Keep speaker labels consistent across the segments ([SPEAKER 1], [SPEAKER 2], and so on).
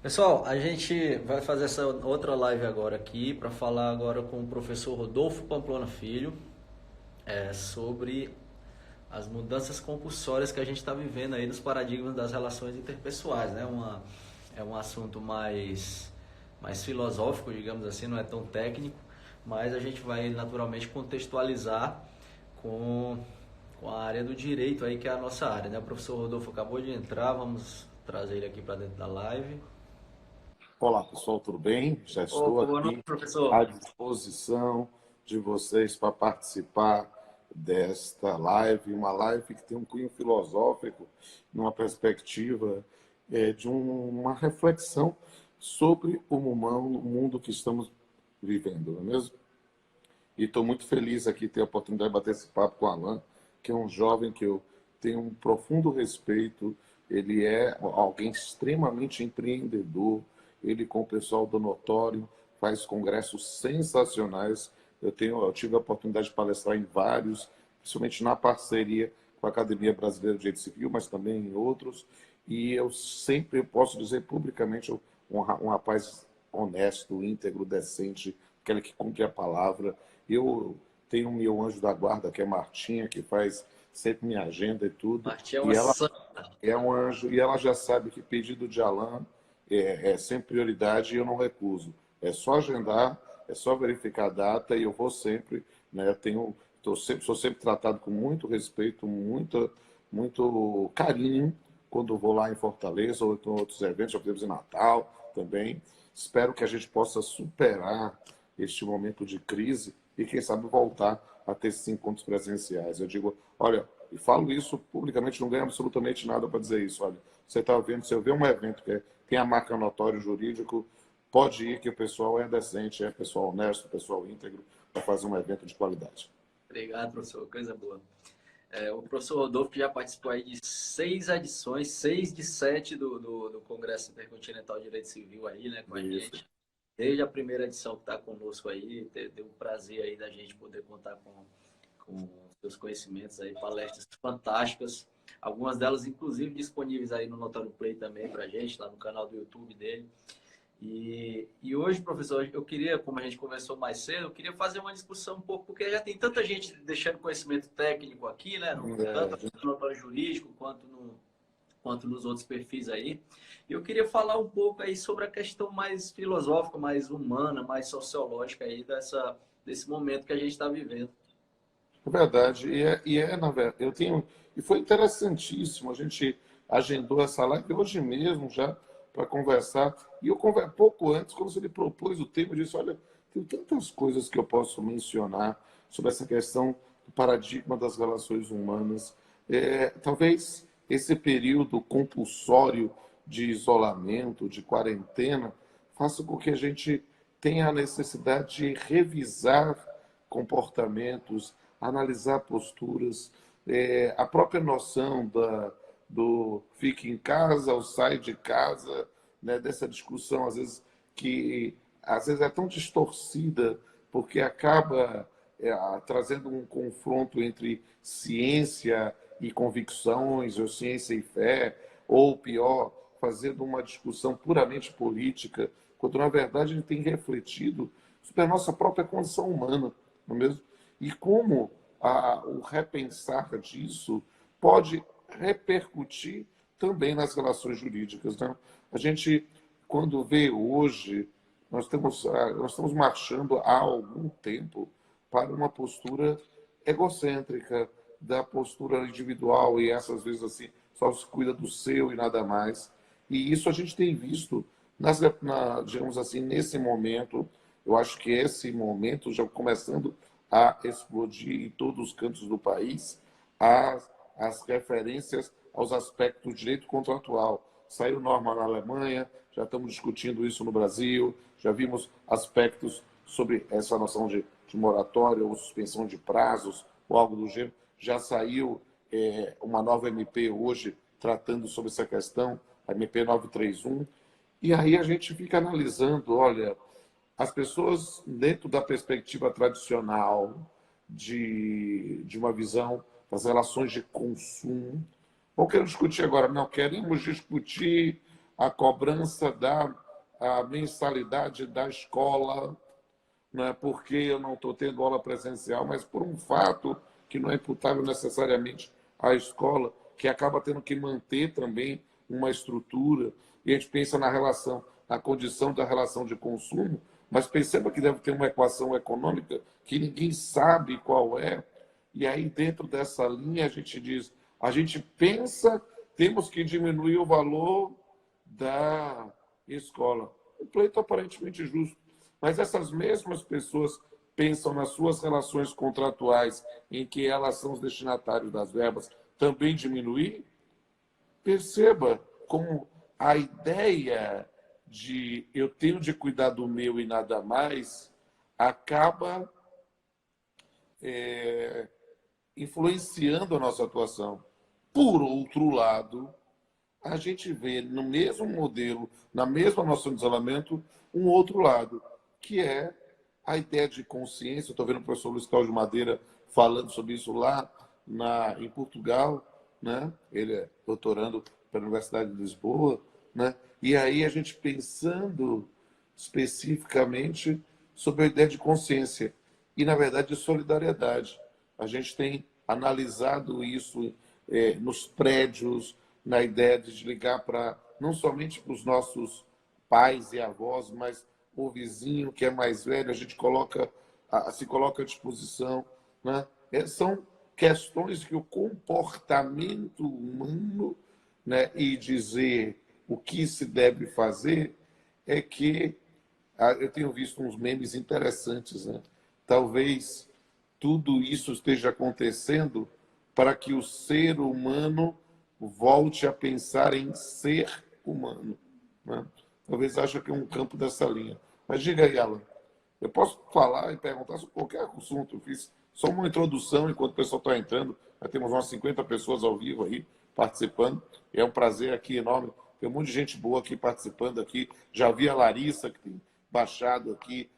[SPEAKER 1] Pessoal, a gente vai fazer essa outra live agora aqui para falar agora com o professor Rodolfo Pamplona Filho sobre as mudanças compulsórias que a gente está vivendo aí nos paradigmas das relações interpessoais, né? É um assunto mais filosófico, digamos assim, não é tão técnico, mas a gente vai naturalmente contextualizar com, com a área do direito aí, que é a nossa área, né? O professor Rodolfo acabou de entrar, vamos trazer ele aqui para dentro da live.
[SPEAKER 2] Olá, pessoal, tudo bem? Já estou
[SPEAKER 1] Opa, boa noite,
[SPEAKER 2] aqui
[SPEAKER 1] professor.
[SPEAKER 2] à disposição de vocês para participar desta live, uma live que tem um cunho filosófico, numa perspectiva de uma reflexão sobre o mundo que estamos vivendo, não é mesmo? E estou muito feliz aqui de ter a oportunidade de bater esse papo com o Alan, que é um jovem que eu tenho um profundo respeito. Ele é alguém extremamente empreendedor. Ele, com o pessoal do Notório, faz congressos sensacionais. Eu tive a oportunidade de palestrar em vários, principalmente na parceria com a Academia Brasileira de Direito Civil, mas também em outros. E eu sempre posso dizer publicamente um rapaz honesto, íntegro, decente, aquele que cumpre a palavra. Eu tenho o meu anjo da guarda, que é Martinha, que faz sempre minha agenda e tudo.
[SPEAKER 1] Martim é uma
[SPEAKER 2] E ela
[SPEAKER 1] santa.
[SPEAKER 2] é um anjo, e ela já sabe que pedido de Alain é sempre prioridade e eu não recuso. É só agendar, é só verificar a data e eu vou sempre, né? Sou sempre tratado com muito respeito, muito carinho quando vou lá em Fortaleza ou em outros eventos, já fizemos em Natal também. Espero que a gente possa superar este momento de crise e, quem sabe, voltar a ter esses encontros presenciais. Eu digo, olha, e falo isso publicamente, não ganho absolutamente nada para dizer isso. Olha, você está vendo, se eu ver um evento tem a marca notório jurídico, pode ir que o pessoal é decente, é pessoal honesto, pessoal íntegro, para fazer um evento de qualidade.
[SPEAKER 1] Obrigado, professor. Coisa boa. O professor Rodolfo que já participou aí de 6 edições, 6 de 7 do Congresso Intercontinental de Direito Civil aí, né, com a
[SPEAKER 2] Isso.
[SPEAKER 1] gente. Desde a primeira edição que está conosco aí, deu um prazer aí da gente poder contar com seus conhecimentos aí, palestras fantásticas. Algumas delas, inclusive, disponíveis aí no Notório Play também para a gente, lá no canal do YouTube dele. E hoje, professor, eu queria, como a gente conversou mais cedo, eu queria fazer uma discussão um pouco, porque já tem tanta gente deixando conhecimento técnico aqui, né? Tanto no notório jurídico quanto nos outros perfis aí. E eu queria falar um pouco aí sobre a questão mais filosófica, mais humana, mais sociológica aí desse momento que a gente está vivendo.
[SPEAKER 2] É verdade. Na verdade, e foi interessantíssimo. A gente agendou essa live hoje mesmo já para conversar. E eu conversei pouco antes, quando ele propôs o tema, eu disse: olha, tem tantas coisas que eu posso mencionar sobre essa questão do paradigma das relações humanas. Talvez esse período compulsório de isolamento, de quarentena, faça com que a gente tenha a necessidade de revisar comportamentos, analisar posturas, a própria noção do fique em casa ou sai de casa, né, dessa discussão, às vezes é tão distorcida, porque acaba trazendo um confronto entre ciência e convicções, ou ciência e fé, ou pior, fazendo uma discussão puramente política, quando na verdade ele tem refletido sobre a nossa própria condição humana, não é mesmo? E como o repensar disso pode repercutir também nas relações jurídicas. Né? A gente, quando vê hoje, nós estamos marchando há algum tempo para uma postura egocêntrica, da postura individual, e essas vezes assim, só se cuida do seu e nada mais. E isso a gente tem visto, digamos assim, nesse momento. Eu acho que esse momento já começando a explodir em todos os cantos do país as referências aos aspectos do direito contratual. Saiu norma na Alemanha, já estamos discutindo isso no Brasil, já vimos aspectos sobre essa noção de moratória ou suspensão de prazos ou algo do gênero. Já saiu uma nova MP hoje tratando sobre essa questão, a MP 931. E aí a gente fica analisando, olha, as pessoas, dentro da perspectiva tradicional de uma visão das relações de consumo, vão querer discutir agora. Não, queremos discutir a cobrança da a mensalidade da escola, não é porque eu não estou tendo aula presencial, mas por um fato que não é imputável necessariamente à escola, que acaba tendo que manter também uma estrutura, e a gente pensa na relação, na condição da relação de consumo, mas perceba que deve ter uma equação econômica que ninguém sabe qual é, e aí dentro dessa linha a gente diz, a gente pensa, temos que diminuir o valor da escola. Um pleito aparentemente justo. Mas essas mesmas pessoas pensam nas suas relações contratuais, em que elas são os destinatários das verbas, também diminuir? Perceba como a ideia de eu tenho de cuidar do meu e nada mais acaba influenciando a nossa atuação. Por outro lado, a gente vê no mesmo modelo, na mesma noção de isolamento, um outro lado, que é a ideia de consciência. Estou vendo o professor Luiz Cláudio Madeira falando sobre isso lá em Portugal, né? Ele é doutorando pela Universidade de Lisboa, né? E aí a gente pensando especificamente sobre a ideia de consciência e, na verdade, de solidariedade. A gente tem analisado isso nos prédios, na ideia de ligar para não somente para os nossos pais e avós, mas o vizinho que é mais velho, a gente se coloca à disposição, né? São questões que o comportamento humano, né, e dizer o que se deve fazer é que eu tenho visto uns memes interessantes, né? Talvez tudo isso esteja acontecendo para que o ser humano volte a pensar em ser humano, né? Talvez ache que é um campo dessa linha. Mas diga aí, Alan, eu posso falar e perguntar sobre qualquer assunto. Eu fiz só uma introdução enquanto o pessoal está entrando. Já temos umas 50 pessoas ao vivo aí participando. É um prazer aqui enorme. Tem um monte de gente boa aqui participando aqui. Já vi a Larissa, que tem baixado aqui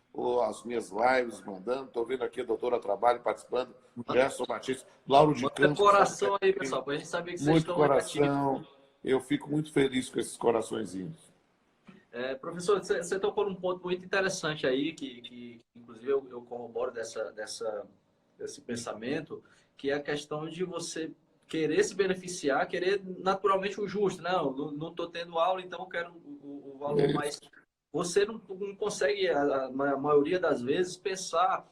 [SPEAKER 2] as minhas lives, mandando. Estou vendo aqui a doutora Trabalho participando. Gerson Batista, Lauro de
[SPEAKER 1] Manda
[SPEAKER 2] Campos.
[SPEAKER 1] coração aí, pessoal, para a gente saber que vocês
[SPEAKER 2] Muito
[SPEAKER 1] estão aí ativos.
[SPEAKER 2] coração. Eu fico muito feliz com esses coraçõezinhos.
[SPEAKER 1] Professor, você tocou num ponto muito interessante aí, que inclusive eu corroboro desse pensamento, que é a questão de você querer se beneficiar, querer naturalmente o justo, né? Não estou tendo aula, então eu quero o valor, mas você não consegue, a maioria das vezes, pensar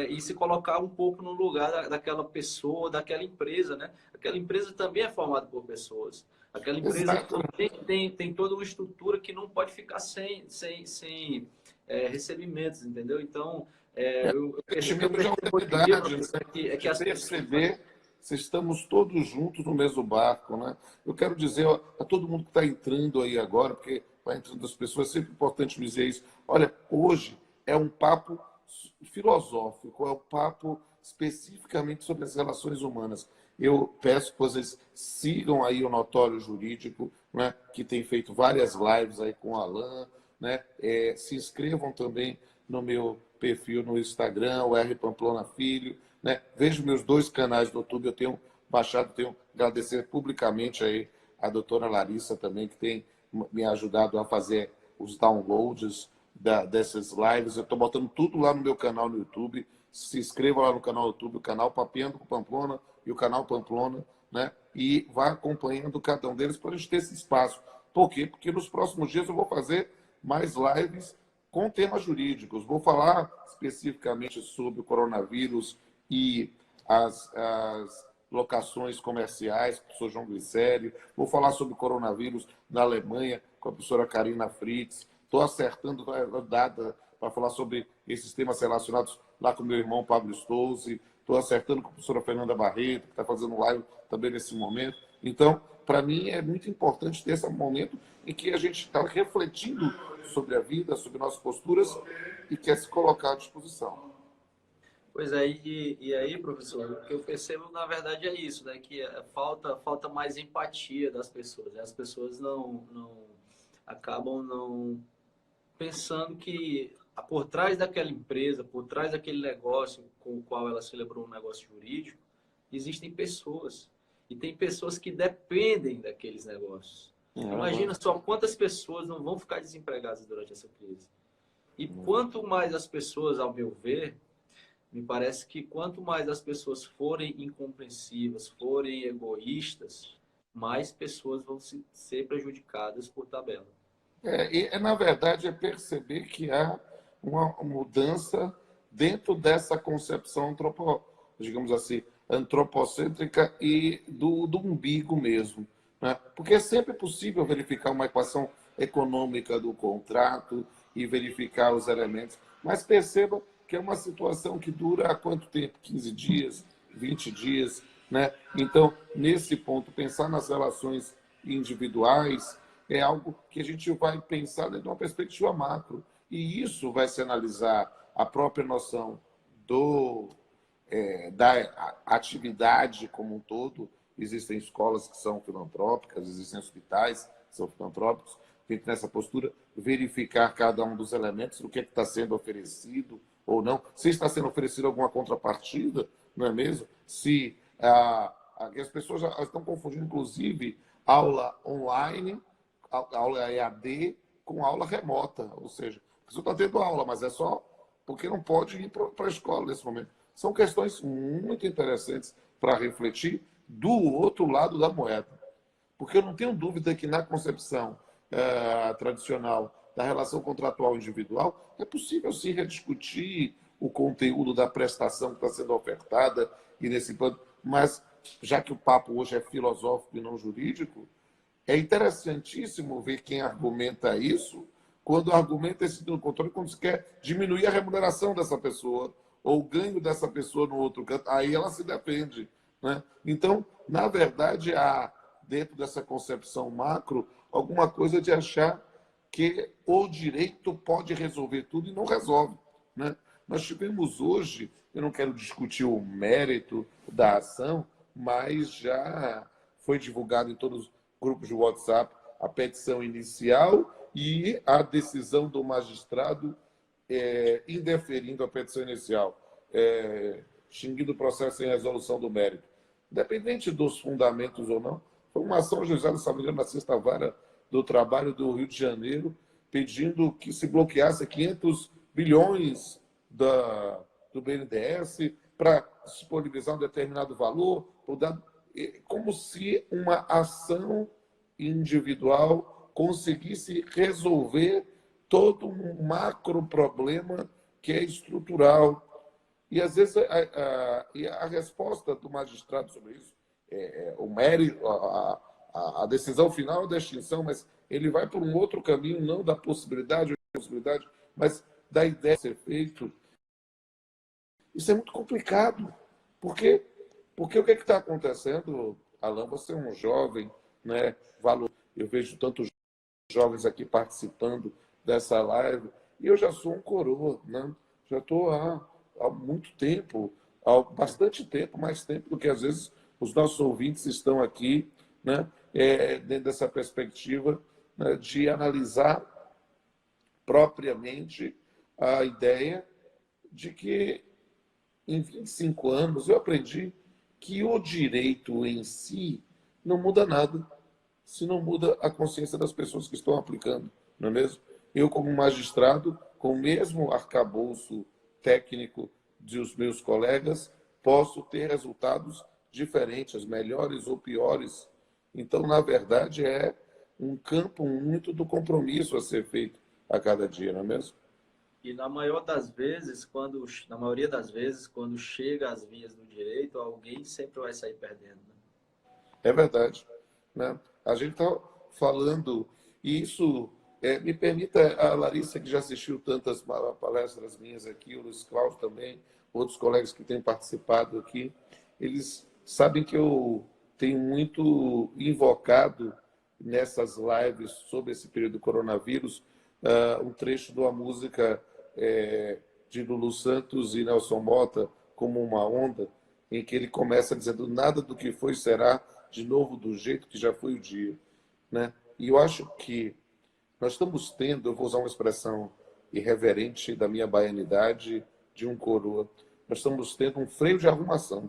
[SPEAKER 1] e se colocar um pouco no lugar daquela pessoa, daquela empresa, né? Aquela empresa também é formada por pessoas. Aquela empresa
[SPEAKER 2] Exato.
[SPEAKER 1] também tem toda uma estrutura que não pode ficar sem recebimentos, então, eu
[SPEAKER 2] Investimento de
[SPEAKER 1] percebo hoje em dia,
[SPEAKER 2] alteridade, né?
[SPEAKER 1] professor, que
[SPEAKER 2] De
[SPEAKER 1] as pessoas...
[SPEAKER 2] perceber se estamos todos juntos no mesmo barco, né? Eu quero dizer a todo mundo que está entrando aí agora, porque vai entrando as pessoas, é sempre importante dizer isso. Olha, hoje é um papo filosófico, é um papo especificamente sobre as relações humanas. Eu peço que vocês sigam aí o Notório Jurídico, né, que tem feito várias lives aí com o Alan, né? Se inscrevam também no meu perfil no Instagram, o R Pamplona Filho, né? Vejo meus dois canais do YouTube, eu tenho baixado, tenho agradecer publicamente aí a doutora Larissa também, que tem me ajudado a fazer os downloads dessas lives. Eu estou botando tudo lá no meu canal no YouTube. Se inscreva lá no canal do YouTube, o canal Papeando com Pamplona e o canal Pamplona, né? E vá acompanhando cada um deles para a gente ter esse espaço. Por quê? Porque nos próximos dias eu vou fazer mais lives com temas jurídicos. Vou falar especificamente sobre o coronavírus e as locações comerciais, com o professor João Glicério. Vou falar sobre o coronavírus na Alemanha, com a professora Karina Fritz. Estou acertando a data para falar sobre esses temas relacionados lá com meu irmão Pablo Stolze. Estou acertando com a professora Fernanda Barreto, que está fazendo live também nesse momento. Então, para mim, é muito importante ter esse momento em que a gente está refletindo sobre a vida, sobre nossas posturas e quer se colocar à disposição.
[SPEAKER 1] Pois é, e aí, professor, o que eu percebo, na verdade, é isso, né? Que falta mais empatia das pessoas, né? As pessoas não acabam não pensando que por trás daquela empresa, por trás daquele negócio com o qual ela celebrou um negócio jurídico, existem pessoas. E tem pessoas que dependem daqueles negócios. Imagina só quantas pessoas não vão ficar desempregadas durante essa crise. E quanto mais as pessoas, ao meu ver, me parece que quanto mais as pessoas forem incompreensivas, forem egoístas, mais pessoas vão ser prejudicadas por tabela.
[SPEAKER 2] Na verdade, é perceber que há uma mudança dentro dessa concepção digamos assim, antropocêntrica e do umbigo mesmo, né? Porque é sempre possível verificar uma equação econômica do contrato e verificar os elementos, mas perceba que é uma situação que dura há quanto tempo? 15 dias, 20 dias, né? Então, nesse ponto, pensar nas relações individuais é algo que a gente vai pensar dentro de uma perspectiva macro. E isso vai se analisar a própria noção da atividade como um todo. Existem escolas que são filantrópicas, existem hospitais que são filantrópicos. Tem que, nessa postura, verificar cada um dos elementos, o que é que está sendo oferecido ou não. Se está sendo oferecido alguma contrapartida, não é mesmo? Se as pessoas já estão confundindo, inclusive, aula online, aula EAD, com aula remota. Ou seja, a pessoa está tendo aula, mas é só porque não pode ir para a escola nesse momento. São questões muito interessantes para refletir do outro lado da moeda. Porque eu não tenho dúvida que na concepção tradicional da relação contratual individual, é possível sim rediscutir o conteúdo da prestação que está sendo ofertada e nesse plano, mas já que o papo hoje é filosófico e não jurídico, é interessantíssimo ver quem argumenta isso quando argumenta esse do controle, quando se quer diminuir a remuneração dessa pessoa ou o ganho dessa pessoa no outro canto, aí ela se defende, né? Então, na verdade, há, dentro dessa concepção macro, alguma coisa de achar que o direito pode resolver tudo e não resolve, né? Nós tivemos hoje, eu não quero discutir o mérito da ação, mas já foi divulgado em todos os grupos de WhatsApp a petição inicial e a decisão do magistrado indeferindo a petição inicial, extinguindo o processo sem resolução do mérito. Independente dos fundamentos ou não, foi uma ação ajuizada, se não me engano, na sexta vara do trabalho do Rio de Janeiro, pedindo que se bloqueasse 500 bilhões do BNDES para disponibilizar um determinado valor, como se uma ação individual conseguisse resolver todo um macro problema que é estrutural. E, às vezes, a resposta do magistrado sobre isso, o mérito, a decisão final é da extinção, mas ele vai por um outro caminho, não da possibilidade, mas da ideia de ser feito. Isso é muito complicado. Porque o que está acontecendo, Alan? Você é um jovem, né? Eu vejo tantos jovens aqui participando dessa live, e eu já sou um coroa, né? Já estou há muito tempo, há bastante tempo, mais tempo do que às vezes os nossos ouvintes estão aqui, né? Dentro dessa perspectiva, né, de analisar propriamente a ideia de que em 25 anos eu aprendi que o direito em si não muda nada se não muda a consciência das pessoas que estão aplicando, não é mesmo? Eu, como magistrado, com o mesmo arcabouço técnico dos meus colegas, posso ter resultados diferentes, melhores ou piores. Então, na verdade, é um campo muito do compromisso a ser feito a cada dia, não é mesmo?
[SPEAKER 1] E na maioria das vezes, quando chega às vias do direito, alguém sempre vai sair perdendo, né?
[SPEAKER 2] É verdade, né? A gente está falando, e isso me permita, a Larissa, que já assistiu tantas palestras minhas aqui, o Luiz Cláudio também, outros colegas que têm participado aqui, eles sabem que eu tenho muito invocado nessas lives sobre esse período do coronavírus um trecho de uma música de Lulu Santos e Nelson Motta, Como uma Onda, em que ele começa dizendo: nada do que foi será de novo do jeito que já foi o dia, né? E eu acho que nós estamos tendo, eu vou usar uma expressão irreverente da minha baianidade, de um coroa, nós estamos tendo um freio de arrumação.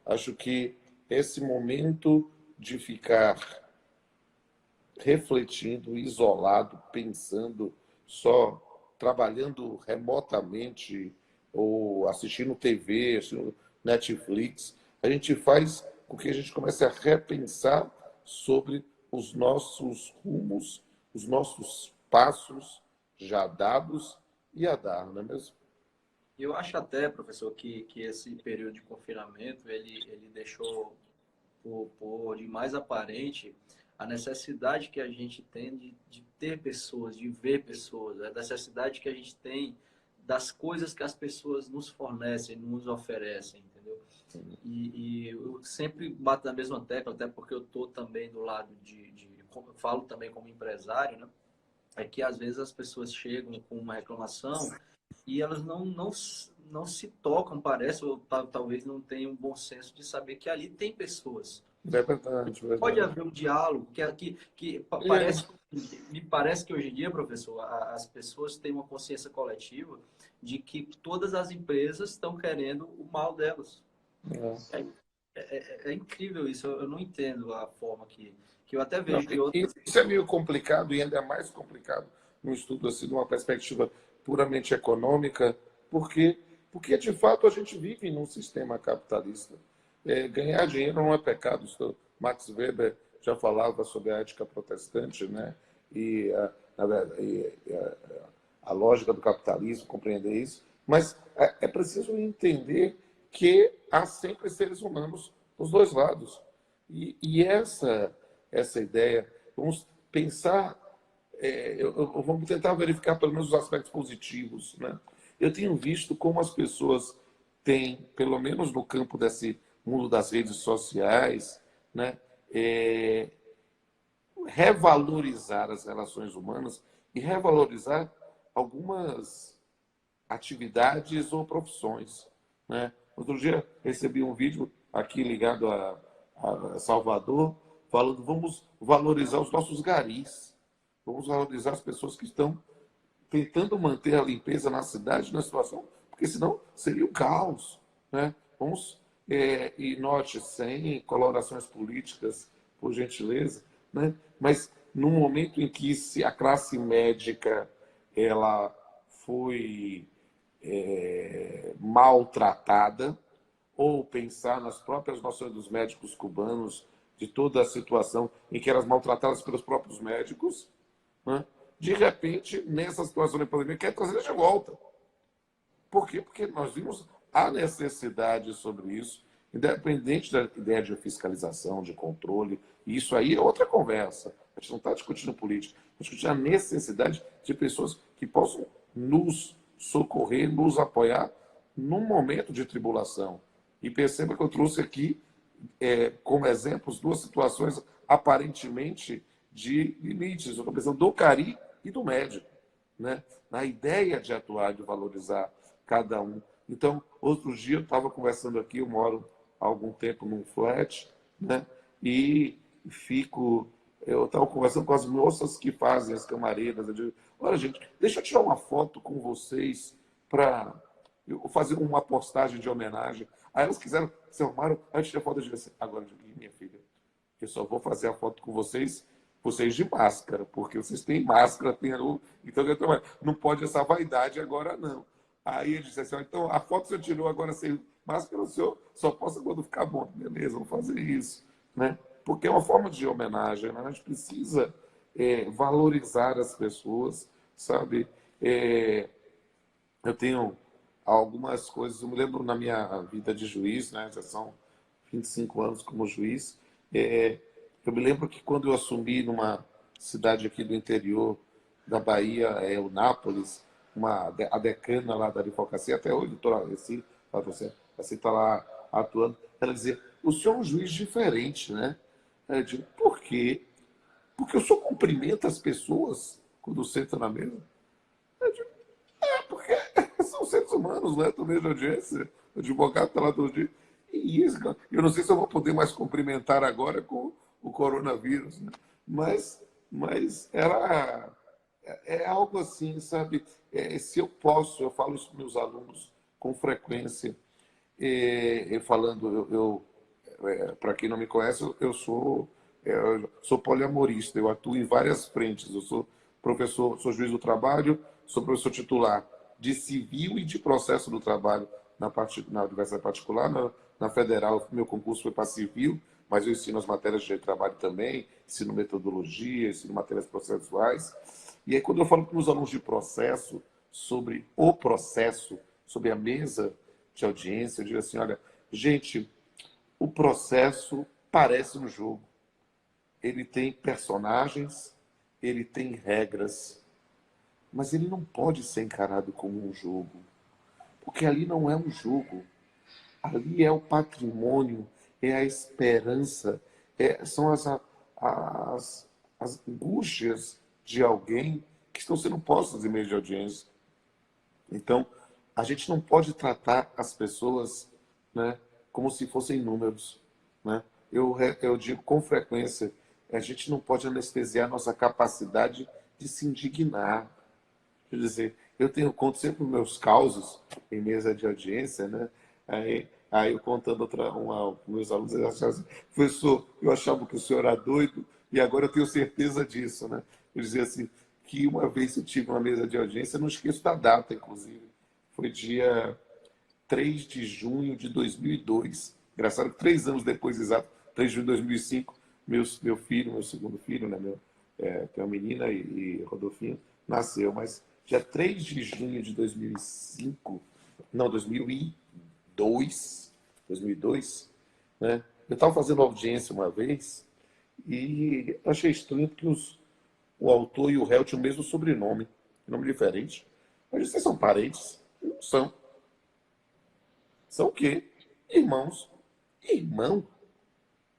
[SPEAKER 2] Acho que esse momento de ficar refletindo, isolado, pensando, só trabalhando remotamente ou assistindo TV, assistindo Netflix, a gente faz com que a gente comece a repensar sobre os nossos rumos, os nossos passos já dados e a dar, não é mesmo?
[SPEAKER 1] Eu acho até, professor, que esse período de confinamento, ele deixou por de mais aparente a necessidade que a gente tem de ter pessoas, de ver pessoas, a necessidade que a gente tem das coisas que as pessoas nos fornecem, nos oferecem, entendeu? E eu sempre bato na mesma tecla, até porque eu estou também do lado eu falo também como empresário, né? É que às vezes as pessoas chegam com uma reclamação e elas não se tocam, parece, ou talvez não tenham um bom senso de saber que ali tem pessoas.
[SPEAKER 2] É verdade,
[SPEAKER 1] Pode
[SPEAKER 2] verdade.
[SPEAKER 1] haver um diálogo,
[SPEAKER 2] É,
[SPEAKER 1] me parece que hoje em dia, professor, as pessoas têm uma consciência coletiva de que todas as empresas estão querendo o mal delas.
[SPEAKER 2] é.
[SPEAKER 1] É, é incrível isso, eu não entendo a forma que eu até
[SPEAKER 2] Não,
[SPEAKER 1] vejo que outras
[SPEAKER 2] isso é meio
[SPEAKER 1] pessoas.
[SPEAKER 2] complicado e ainda é mais complicado no estudo assim, de uma perspectiva puramente econômica, porque, porque de fato a gente vive num sistema capitalista. Ganhar dinheiro não é pecado. Max Weber já falava sobre a ética protestante, né? E, a lógica do capitalismo, compreender isso. Mas é preciso entender que há sempre seres humanos dos dois lados. E essa ideia, vamos pensar, vamos tentar verificar pelo menos os aspectos positivos. Né? Eu tenho visto como as pessoas têm, pelo menos no campo desse mundo das redes sociais, né, é, revalorizar as relações humanas e revalorizar algumas atividades ou profissões. Né? Outro dia recebi um vídeo aqui ligado a Salvador, falando vamos valorizar os nossos garis, vamos valorizar as pessoas que estão tentando manter a limpeza na cidade, na situação, porque senão seria o caos. Né? Vamos, e note, sem colorações políticas, por gentileza, né? Mas no momento em que a classe médica ela foi maltratada, ou pensar nas próprias noções dos médicos cubanos, de toda a situação em que eram maltratadas pelos próprios médicos, né? De repente, nessa situação de pandemia, quer trazer de volta. Por quê? Porque nós vimos a necessidade sobre isso, independente da ideia de fiscalização, de controle, e isso aí é outra conversa. A gente não está discutindo política, a gente discute a necessidade de pessoas que possam nos socorrer, nos apoiar num momento de tribulação. E perceba que eu trouxe aqui, como exemplos, duas situações aparentemente de limites. Eu estou pensando do cari e do médico, né? Na ideia de atuar, de valorizar cada um. Então, outro dia eu estava conversando aqui, eu moro há algum tempo num flat, né? E eu estava conversando com as moças que fazem as camareiras. Eu digo, olha, gente, deixa eu tirar uma foto com vocês para fazer uma postagem de homenagem. Aí elas quiseram, se arrumaram, aí eu tirei a foto e disse assim, agora, minha filha, eu só vou fazer a foto com vocês de máscara, porque vocês têm máscara, então não pode essa vaidade agora não. Aí ele disse assim, então a foto que você tirou agora sem máscara, o senhor só possa quando ficar bom. Beleza, vamos fazer isso. Né? Porque é uma forma de homenagem, né? A gente precisa valorizar as pessoas, sabe? Eu tenho algumas coisas, eu me lembro na minha vida de juiz, né? Já são 25 anos como juiz, eu me lembro que quando eu assumi numa cidade aqui do interior da Bahia, o Nápoles, a decana lá da advocacia, até hoje, doutora Alessi, assim está lá atuando, ela dizia, o senhor é um juiz diferente, né? Eu digo, por quê? Porque o senhor cumprimenta as pessoas quando senta na mesa? Eu digo, porque são seres humanos, né? Do meio de audiência, o advogado está lá todo dia. E isso, eu não sei se eu vou poder mais cumprimentar agora com o coronavírus, né? Mas é algo assim, sabe? Se eu posso, eu falo isso para meus alunos com frequência, falando, para quem não me conhece, eu sou Eu sou poliamorista, eu atuo em várias frentes. Eu sou professor, sou juiz do trabalho, sou professor titular de civil e de processo do trabalho na universidade particular, na federal. Meu concurso foi para civil, mas eu ensino as matérias de trabalho também, ensino metodologia, ensino matérias processuais. E aí, quando eu falo com os alunos de processo, sobre o processo, sobre a mesa de audiência, eu digo assim, olha, gente, o processo parece um jogo. Ele tem personagens, ele tem regras, mas ele não pode ser encarado como um jogo, porque ali não é um jogo, ali é o patrimônio, é a esperança, são as angústias de alguém que estão sendo postas em meio de audiência. Então, a gente não pode tratar as pessoas, né, como se fossem números. Né? Eu digo com frequência, a gente não pode anestesiar a nossa capacidade de se indignar. Quer dizer, conto sempre os meus causos em mesa de audiência, né? Aí eu contando para meus alunos, eles achavam assim, professor, eu achava que o senhor era doido e agora eu tenho certeza disso, né? Eu dizia assim, que uma vez eu tive uma mesa de audiência, não esqueço da data, inclusive, foi dia 3 de junho de 2002. Engraçado que 3 anos depois, exato, 3 de junho de 2005, meu filho, meu segundo filho, né, tem uma menina e Rodolfinho, nasceu, mas dia 3 de junho de 2005, não, 2002, né, eu estava fazendo audiência uma vez e achei estranho porque o autor e o réu tinham o mesmo sobrenome, nome diferente. Eu disse, vocês são parentes? Não são. São o quê? Irmãos. Irmão?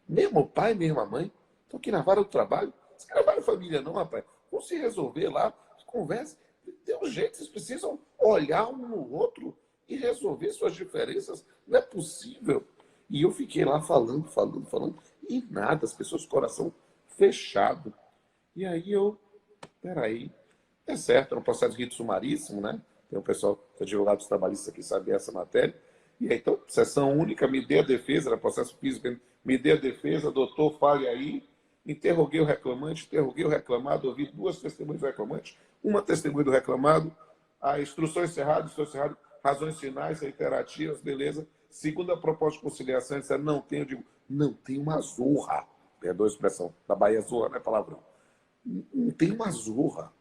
[SPEAKER 2] Mesmo pai, mesma mãe? Estão aqui na vara do trabalho? Isso não é vara de família não, rapaz. Vão se resolver lá, conversa. Tem um jeito, vocês precisam olhar um no outro e resolver suas diferenças. Não é possível. E eu fiquei lá falando, e nada, as pessoas com o coração fechado. E aí peraí, é certo, é um processo de rito sumaríssimo, né? Tem um pessoal, os advogados trabalhistas que sabem essa matéria. E aí, então, sessão única, me dê a defesa, era processo físico, me dê a defesa, doutor, fale aí. Interroguei o reclamante, interroguei o reclamado, ouvi 2 testemunhas do reclamante, uma testemunha do reclamado, a instrução encerrada, razões finais, reiterativas, beleza. Segunda proposta de conciliação, ele disse, não tem, eu digo, não tem uma zorra. Perdoa a expressão, da Bahia zorra, não é palavrão. Não tem uma zorra.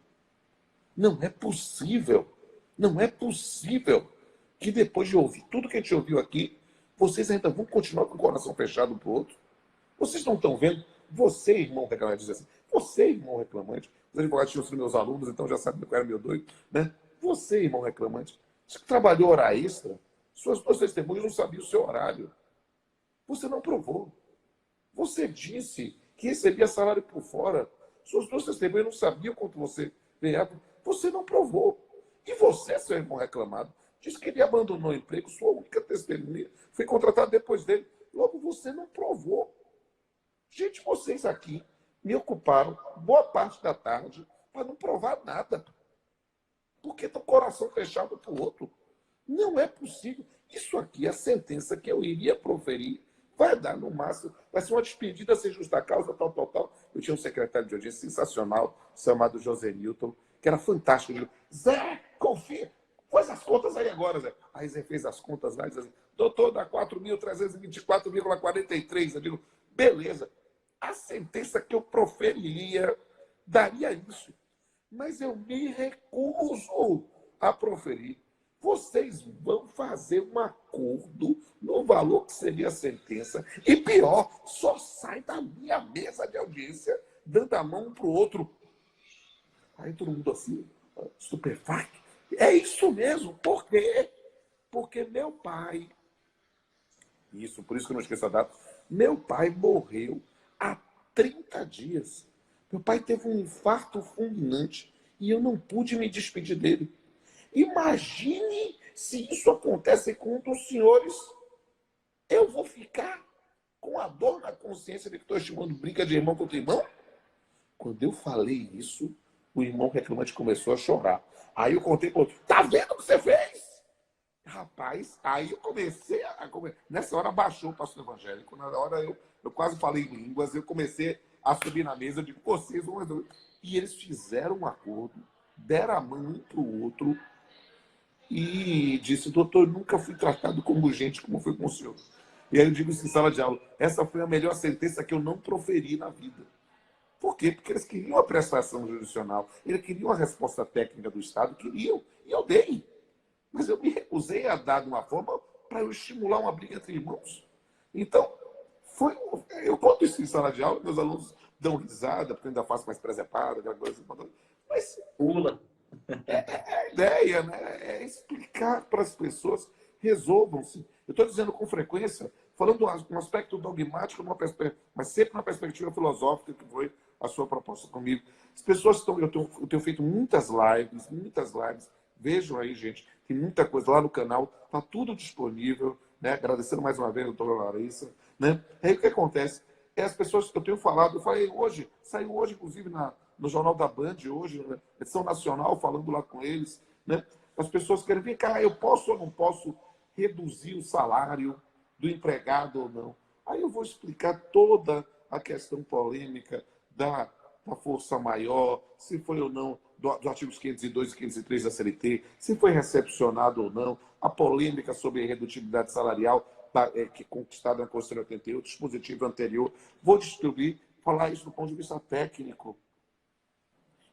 [SPEAKER 2] Não é possível. Não é possível que depois de ouvir tudo que a gente ouviu aqui, vocês ainda vão continuar com o coração fechado para o outro. Vocês não estão vendo? Você, irmão reclamante, diz assim, você, irmão reclamante, os advogados tinham sido meus alunos, então já sabem que eu era meu doido, né? Você, irmão reclamante, você que trabalhou hora extra, suas 2 testemunhas não sabiam o seu horário. Você não provou. Você disse que recebia salário por fora. Suas 2 testemunhas não sabiam quanto você ganhava. Você não provou. E você, seu irmão reclamado, disse que ele abandonou o emprego, sua única testemunha foi contratada depois dele. Logo, você não provou. Gente, vocês aqui me ocuparam boa parte da tarde para não provar nada. Porque tem o coração fechado para o outro. Não é possível. Isso aqui, a sentença que eu iria proferir, vai dar no máximo, vai ser uma despedida sem justa causa, tal, tal, tal. Eu tinha um secretário de audiência sensacional, chamado José Newton, que era fantástico. Eu digo, Zé, confia, faz as contas aí agora, Zé. Aí Zé fez as contas lá e disse assim, doutor, dá 4.324,43. Eu digo, beleza, a sentença que eu proferiria daria isso. Mas eu me recuso a proferir. Vocês vão fazer um acordo no valor que seria a sentença. E pior, só sai da minha mesa de audiência dando a mão um para o outro. Aí todo mundo assim, estupefacto. É isso mesmo. Por quê? Porque meu pai, por isso que eu não esqueço a data, meu pai morreu há 30 dias. Meu pai teve um infarto fulminante e eu não pude me despedir dele. Imagine se isso acontece com um dos senhores. Eu vou ficar com a dor na consciência de que estou estimando briga de irmão contra irmão? Quando eu falei isso, o irmão reclamante começou a chorar. Aí eu contei para o outro, tá vendo o que você fez? Rapaz, aí eu comecei a... Nessa hora baixou o pastor evangélico, na hora eu quase falei em línguas, eu comecei a subir na mesa, eu digo, vocês vão resolver. E eles fizeram um acordo, deram a mão um para o outro e disse, doutor, eu nunca fui tratado como gente como foi com o senhor. E aí eu digo isso em sala de aula, essa foi a melhor sentença que eu não proferi na vida. Por quê? Porque eles queriam a prestação jurisdicional, eles queriam a resposta técnica do Estado, queriam, e eu dei. Mas eu me recusei a dar de uma forma para eu estimular uma briga entre irmãos. Então, eu conto isso em sala de aula, meus alunos dão risada, porque eu ainda faço mais presepada, aquela coisa. Mas
[SPEAKER 1] Pula.
[SPEAKER 2] a ideia, né, é explicar para as pessoas, resolvam-se. Eu estou dizendo com frequência, falando um aspecto dogmático, mas sempre na perspectiva filosófica, que foi a sua proposta comigo. As pessoas estão. Eu tenho feito muitas lives. Vejam aí, gente, tem muita coisa lá no canal, está tudo disponível, né? Agradecendo mais uma vez a doutora Larissa. Né? Aí o que acontece? As pessoas que eu tenho falado, eu falei hoje, saiu hoje, inclusive, no Jornal da Band, hoje, na edição nacional, falando lá com eles. Né? As pessoas querem ver, cara, eu posso ou não posso reduzir o salário do empregado ou não? Aí eu vou explicar toda a questão polêmica da força maior, se foi ou não dos artigos 502 e 503 da CLT, se foi recepcionado ou não, a polêmica sobre a irredutibilidade salarial que é conquistada na Constituição de 88, dispositivo anterior. Vou distribuir, falar isso do ponto de vista técnico.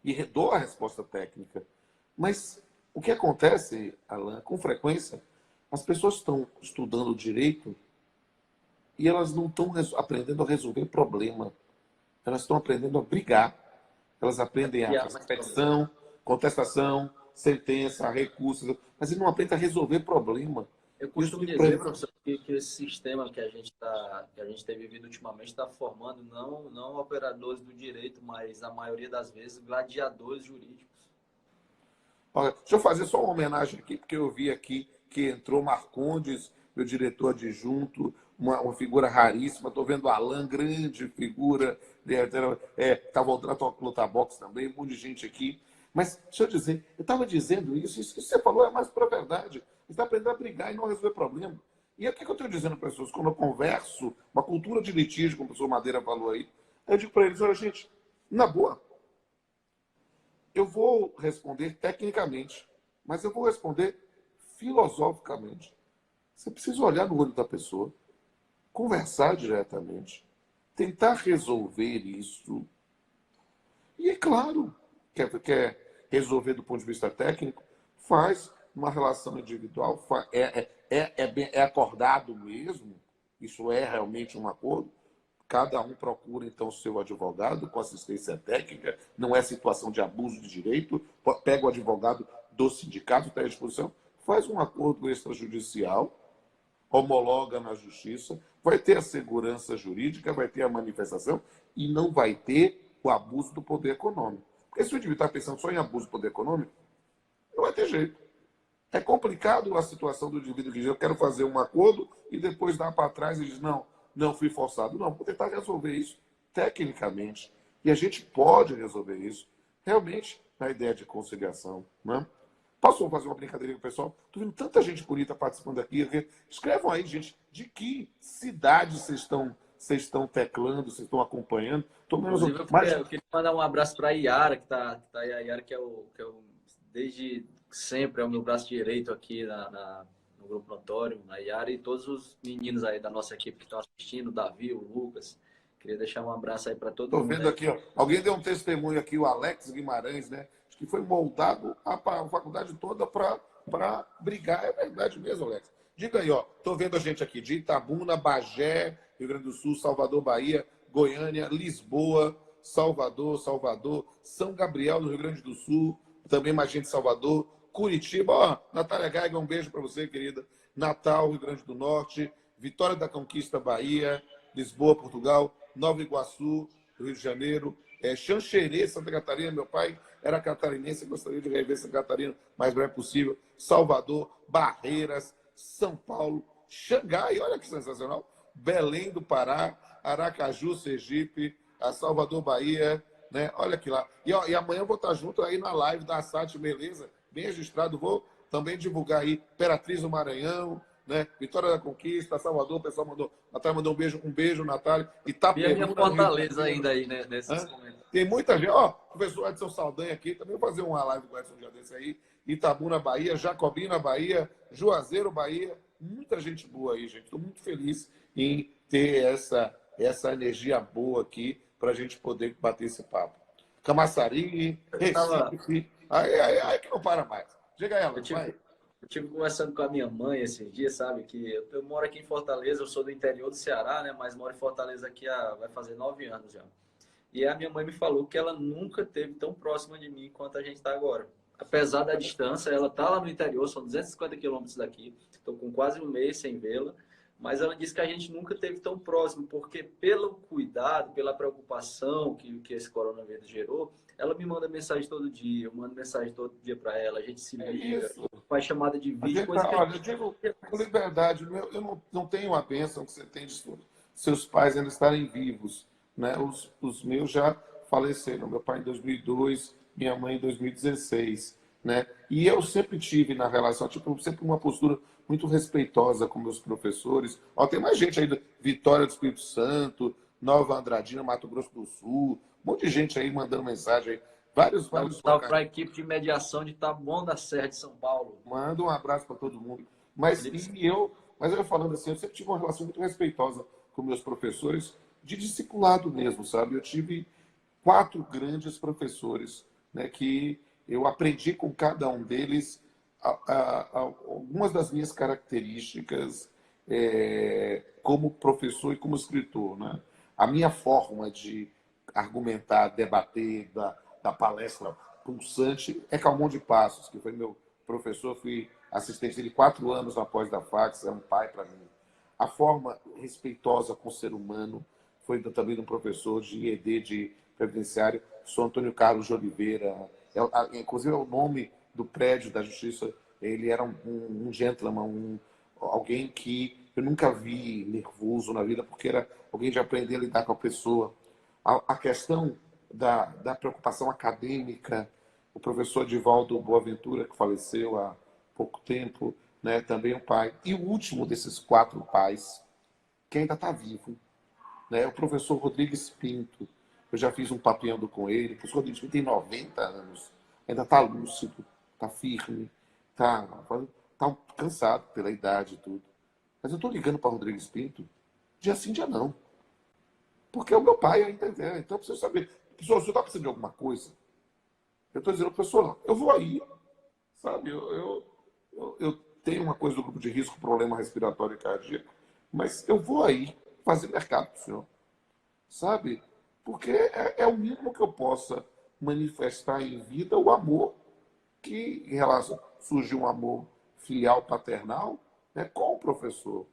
[SPEAKER 2] E dou a resposta técnica. Mas o que acontece, Alan, com frequência, as pessoas estão estudando direito e elas não estão aprendendo a resolver problema. Elas estão aprendendo a brigar. Elas aprendem a petição, contestação, sentença, recursos, mas eles não aprendem a resolver problema.
[SPEAKER 1] Eu costumo dizer, professor, que esse sistema que a gente tem vivido ultimamente está formando não operadores do direito, mas a maioria das vezes gladiadores jurídicos.
[SPEAKER 2] Olha, deixa eu fazer só uma homenagem aqui, porque eu vi aqui que entrou Marcondes, meu diretor adjunto, uma figura raríssima. Estou vendo Alan, grande figura, está voltando a lutar boxe também, um monte de gente aqui. Mas, deixa eu dizer, eu estava dizendo isso que você falou é mais para a verdade. Você está aprendendo a brigar e não resolver problema. E o que eu estou dizendo para as pessoas? Quando eu converso, uma cultura de litígio, como o professor Madeira falou aí, eu digo para eles, olha, gente, na boa, eu vou responder tecnicamente, mas eu vou responder filosoficamente. Você precisa olhar no olho da pessoa, conversar diretamente, tentar resolver isso. E é claro, quer resolver do ponto de vista técnico, faz uma relação individual, é acordado mesmo, isso é realmente um acordo. Cada um procura, então, o seu advogado com assistência técnica, não é situação de abuso de direito, pega o advogado do sindicato, está à disposição, faz um acordo extrajudicial, homologa na justiça, vai ter a segurança jurídica, vai ter a manifestação e não vai ter o abuso do poder econômico. Porque se o indivíduo está pensando só em abuso do poder econômico, não vai ter jeito. É complicado a situação do indivíduo que diz, eu quero fazer um acordo e depois dá para trás e diz, não fui forçado. Não, vou tentar resolver isso tecnicamente. E a gente pode resolver isso realmente na ideia de conciliação. Né? Posso fazer uma brincadeira com o pessoal? Estou vendo tanta gente bonita participando aqui. Escrevam aí, gente, de que cidade vocês estão teclando, vocês estão acompanhando.
[SPEAKER 1] Eu queria mandar um abraço para a Iara, que está aí. A Iara, que é o desde sempre é o meu braço direito aqui no Grupo Notório, a Iara e todos os meninos aí da nossa equipe que estão assistindo, o Davi, o Lucas. Queria deixar um abraço aí para todo mundo.
[SPEAKER 2] Estou vendo aqui, ó, alguém deu um testemunho aqui, o Alex Guimarães, né? Acho que foi moldado a faculdade toda para brigar. É verdade mesmo, Alex. Diga aí, ó. Estou vendo a gente aqui de Itabuna, Bagé, Rio Grande do Sul, Salvador, Bahia, Goiânia, Lisboa, Salvador, São Gabriel, no Rio Grande do Sul, também mais gente de Salvador, Curitiba, ó, Natália Gaiga, um beijo para você, querida. Natal, Rio Grande do Norte, Vitória da Conquista, Bahia, Lisboa, Portugal, Nova Iguaçu, Rio de Janeiro, Xanxerê, Santa Catarina, meu pai era catarinense, gostaria de rever Santa Catarina o mais breve possível, Salvador, Barreiras, São Paulo, Xangai, olha que sensacional, Belém do Pará, Aracaju, Sergipe, a Salvador, Bahia, né? Olha aqui lá. E amanhã eu vou estar junto aí na live da SAT, beleza? Bem registrado. Vou também divulgar aí Imperatriz do Maranhão, né? Vitória da Conquista, Salvador, o pessoal mandou, Natália mandou um beijo, Natália.
[SPEAKER 1] E a minha Fortaleza ainda aí, né? Nesses
[SPEAKER 2] Hã?
[SPEAKER 1] comentários.
[SPEAKER 2] Tem muita gente, ó, o professor Edson Saldanha aqui, também vou fazer uma live com o Edson um dia desse aí, Itabuna, Bahia, Jacobina, Bahia, Juazeiro, Bahia, muita gente boa aí, gente. Estou muito feliz em ter essa energia boa aqui para a gente poder bater esse papo. Camaçari,
[SPEAKER 1] Eu tava,
[SPEAKER 2] Recife, aí que não para mais. Diga ela,
[SPEAKER 1] eu
[SPEAKER 2] vai.
[SPEAKER 1] tive, eu tive conversando com a minha mãe esses dias, sabe? Que eu moro aqui em Fortaleza, eu sou do interior do Ceará, né? Mas moro em Fortaleza aqui vai fazer 9 anos já. E a minha mãe me falou que ela nunca esteve tão próxima de mim quanto a gente está agora. Apesar da distância, ela está lá no interior, são 250 quilômetros daqui. Estou com quase um mês sem vê-la. Mas ela disse que a gente nunca esteve tão próximo, porque pelo cuidado, pela preocupação que esse coronavírus gerou, ela me manda mensagem todo dia, eu mando mensagem todo dia para ela, a gente se
[SPEAKER 2] É
[SPEAKER 1] liga,
[SPEAKER 2] isso.
[SPEAKER 1] faz chamada de
[SPEAKER 2] A
[SPEAKER 1] vídeo,
[SPEAKER 2] gente
[SPEAKER 1] coisa que a
[SPEAKER 2] olha, eu
[SPEAKER 1] gente
[SPEAKER 2] digo
[SPEAKER 1] não
[SPEAKER 2] com
[SPEAKER 1] faz.
[SPEAKER 2] liberdade, eu não tenho a bênção que você tem de seus pais ainda estarem vivos, né? Os meus já faleceram, meu pai em 2002, minha mãe em 2016, né? E eu sempre tive na relação, tipo, sempre uma postura muito respeitosa com meus professores. Ó, tem mais gente aí, Vitória do Espírito Santo, Nova Andradina, Mato Grosso do Sul, um monte de gente aí mandando mensagem aí.
[SPEAKER 1] Dá um
[SPEAKER 2] Vários
[SPEAKER 1] salve
[SPEAKER 2] locais.
[SPEAKER 1] para a equipe de mediação de Taboão da Serra de São Paulo.
[SPEAKER 2] Manda um abraço para todo mundo. Mas
[SPEAKER 1] Felipe,
[SPEAKER 2] eu falando assim, eu sempre tive uma relação muito respeitosa com meus professores, de discipulado mesmo, sabe? Eu tive 4 grandes professores, né, que eu aprendi com cada um deles algumas das minhas características como professor e como escritor, né? A minha forma de argumentar, debater, da palestra pulsante é Calmon de Passos, que foi meu professor, fui assistente dele 4 anos após da fax, é um pai para mim. A forma respeitosa com o ser humano foi também de um professor de IED, de previdenciário, sou Antônio Carlos de Oliveira. Inclusive, é o nome do prédio da Justiça. Ele era um gentleman, alguém que eu nunca vi nervoso na vida, porque era alguém de aprender a lidar com a pessoa. A questão da preocupação acadêmica, o professor Divaldo Boaventura, que faleceu há pouco tempo, né, também um pai. E o último desses 4 pais, que ainda está vivo, né, é o professor Rodrigues Pinto. Eu já fiz um papeando com ele. O professor Rodrigues Pinto tem 90 anos, ainda está lúcido, está firme, está cansado pela idade e tudo. Mas eu estou ligando para Rodrigues Pinto, dia sim, dia não. Porque é o meu pai ainda, né? Então eu preciso saber. Professor, o senhor está precisando de alguma coisa? Eu estou dizendo, professor, eu vou aí, sabe? Eu tenho uma coisa do grupo de risco, problema respiratório e cardíaco, mas eu vou aí fazer mercado para o senhor, sabe? Porque é o mínimo que eu possa manifestar em vida o amor que, em relação, surgiu um amor filial, paternal, né, com o professor.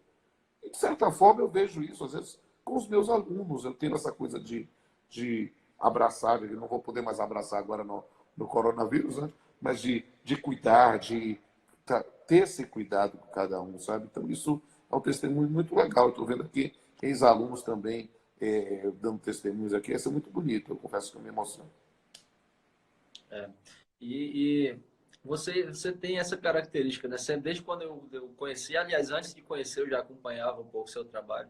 [SPEAKER 2] E, de certa forma, eu vejo isso, às vezes, com os meus alunos. Eu tenho essa coisa de abraçar, eu não vou poder mais abraçar agora no coronavírus, né? Mas de cuidar, ter esse cuidado com cada um, sabe? Então, isso é um testemunho muito legal. Estou vendo aqui ex-alunos também dando testemunhos aqui. Isso é muito bonito, eu confesso que eu me emociono.
[SPEAKER 1] É. E você tem essa característica, né? Desde quando eu conheci, aliás, antes de conhecer, eu já acompanhava um pouco o seu trabalho.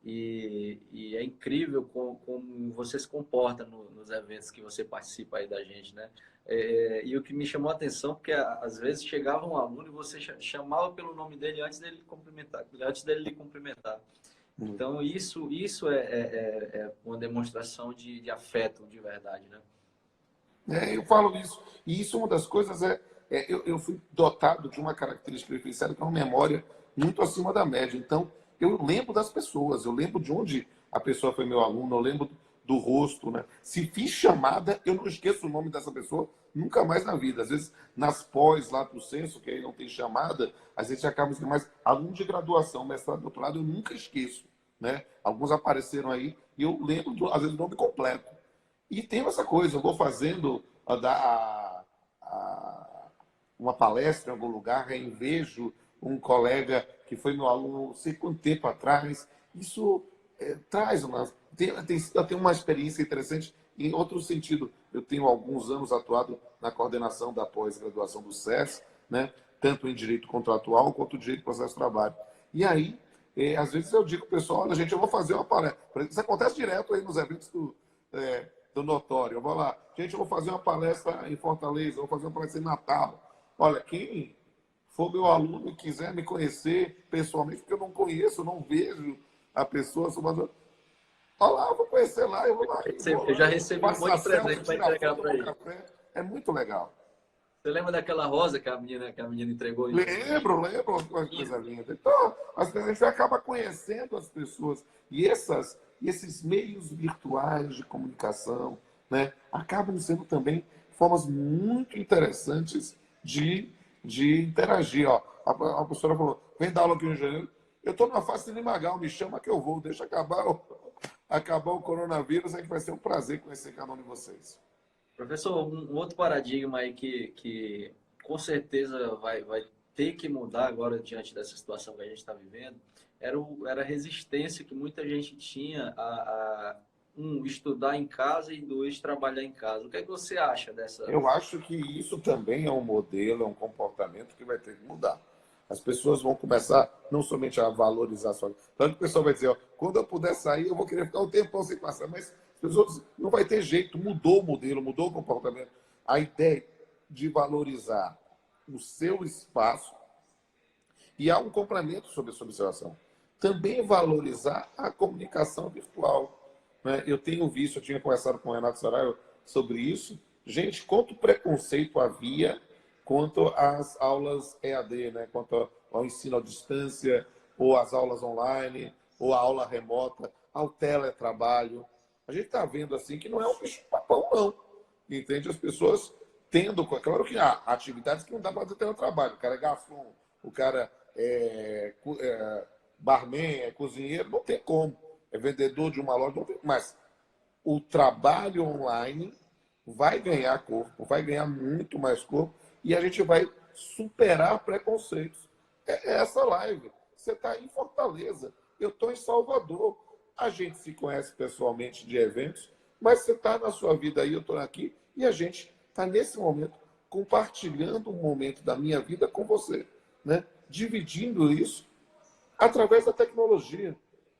[SPEAKER 1] E é incrível como você se comporta nos eventos que você participa aí da gente, né? E o que me chamou a atenção, porque às vezes chegava um aluno e você chamava pelo nome dele antes dele cumprimentar, antes dele lhe cumprimentar. Então, isso é uma demonstração de afeto de verdade, né?
[SPEAKER 2] Eu falo isso. E isso, uma das coisas eu fui dotado de uma característica diferenciada, que é uma memória muito acima da média. Então, eu lembro das pessoas, eu lembro de onde a pessoa foi meu aluno, eu lembro do rosto, né? Se fiz chamada, eu não esqueço o nome dessa pessoa nunca mais na vida. Às vezes, nas pós lá pro censo, que aí não tem chamada, a gente acaba esquecendo. Mas aluno de graduação, mestrado, doutorado, eu nunca esqueço, né? Alguns apareceram aí e eu lembro, às vezes, o nome completo. E tem essa coisa, eu vou fazendo uma palestra em algum lugar, aí vejo um colega que foi meu aluno não sei quanto tempo atrás. Isso traz tem uma experiência interessante. Em outro sentido, eu tenho alguns anos atuado na coordenação da pós-graduação do SES, né? tanto em direito contratual quanto em direito do processo de trabalho. E aí, às vezes eu digo para o pessoal, olha, gente, eu vou fazer uma palestra. Isso acontece direto aí nos eventos do Notório. Eu vou lá, gente, eu vou fazer uma palestra em Fortaleza, eu vou fazer uma palestra em Natal. Olha, quem for meu aluno e quiser me conhecer pessoalmente, porque eu não conheço, eu não vejo a pessoa, olha lá, eu vou conhecer lá, eu vou lá,
[SPEAKER 1] Eu já recebi um monte de
[SPEAKER 2] selfie,
[SPEAKER 1] presente para
[SPEAKER 2] tirar
[SPEAKER 1] entregar
[SPEAKER 2] foto,
[SPEAKER 1] para
[SPEAKER 2] tomar
[SPEAKER 1] ele.
[SPEAKER 2] café. É muito legal.
[SPEAKER 1] Você lembra daquela rosa que a menina entregou?
[SPEAKER 2] Lembro, uma coisa linda. Então, a gente acaba conhecendo as pessoas e esses meios virtuais de comunicação, né, acabam sendo também formas muito interessantes de interagir. Ó, a professora falou, vem dar aula aqui no Rio de Janeiro. Eu estou numa fase de Limagal, me chama que eu vou. Deixa acabar o coronavírus, é que vai ser um prazer conhecer cada um de vocês.
[SPEAKER 1] Professor, um outro paradigma aí que com certeza vai ter que mudar agora diante dessa situação que a gente está vivendo, era a resistência que muita gente tinha estudar em casa e dois, trabalhar em casa. O que é que você acha dessa?
[SPEAKER 2] Eu acho que isso também é um modelo, é um comportamento que vai ter que mudar. As pessoas vão começar não somente a valorizar a sua vida. Tanto que o pessoal vai dizer, ó, quando eu puder sair, eu vou querer ficar um tempão sem passar. Mas as pessoas não vai ter jeito, mudou o modelo, mudou o comportamento. A ideia de valorizar o seu espaço, e há um complemento sobre essa observação. Também valorizar a comunicação virtual. Né? Eu tenho visto, eu tinha conversado com o Renato Saraiva sobre isso. Gente, quanto preconceito havia quanto às aulas EAD, né? Quanto ao ensino à distância, ou às aulas online, ou à aula remota, ao teletrabalho. A gente está vendo assim que não é um bicho-papão, não. Entende? As pessoas tendo... Claro que há atividades que não dá para fazer teletrabalho. O cara é garçom, o cara é barman, é cozinheiro, não tem como. É vendedor de uma loja, não tem. Mas o trabalho online vai ganhar corpo, vai ganhar muito mais corpo e a gente vai superar preconceitos. É essa live. Você está em Fortaleza, eu estou em Salvador. A gente se conhece pessoalmente de eventos, mas você está na sua vida aí, eu estou aqui, e a gente está nesse momento compartilhando um momento da minha vida com você, né? Dividindo isso através da tecnologia.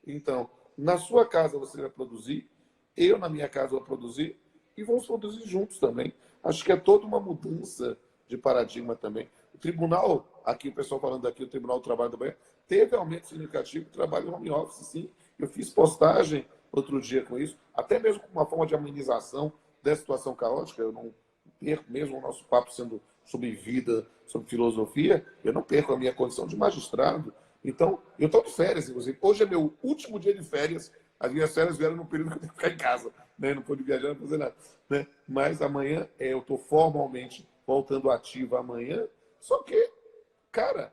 [SPEAKER 2] Então, na sua casa você vai produzir, eu na minha casa vou produzir, e vamos produzir juntos também. Acho que é toda uma mudança de paradigma também. O tribunal, aqui o pessoal falando aqui, o Tribunal do Trabalho também, teve aumento significativo de trabalho no home office, sim. Eu fiz postagem outro dia com isso, até mesmo com uma forma de amenização dessa situação caótica. Eu não perco, mesmo o nosso papo sendo sobre vida, sobre filosofia, eu não perco a minha condição de magistrado. Então, eu estou de férias, inclusive. Hoje é meu último dia de férias. As minhas férias vieram no período que eu tenho que ficar em casa, né? Não pude viajar, não fazer nada. Né? Mas amanhã eu estou formalmente voltando ativo amanhã. Só que, cara,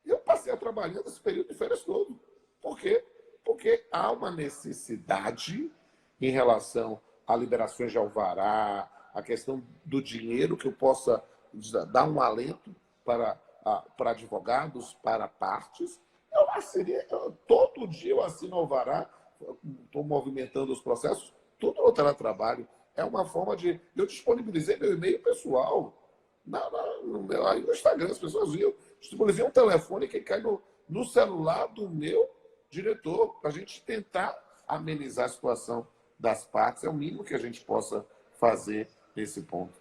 [SPEAKER 2] eu passei a trabalhar nesse período de férias todo. Por quê? Porque há uma necessidade em relação a liberações de alvará, a questão do dinheiro que eu possa dar um alento para advogados, para partes. Todo dia eu assino alvará, estou movimentando os processos, tudo no teletrabalho. É uma forma de... Eu disponibilizei meu e-mail pessoal no Instagram, as pessoas viam. Disponibilizei um telefone que cai no celular do meu diretor, para a gente tentar amenizar a situação das partes. É o mínimo que a gente possa fazer nesse ponto.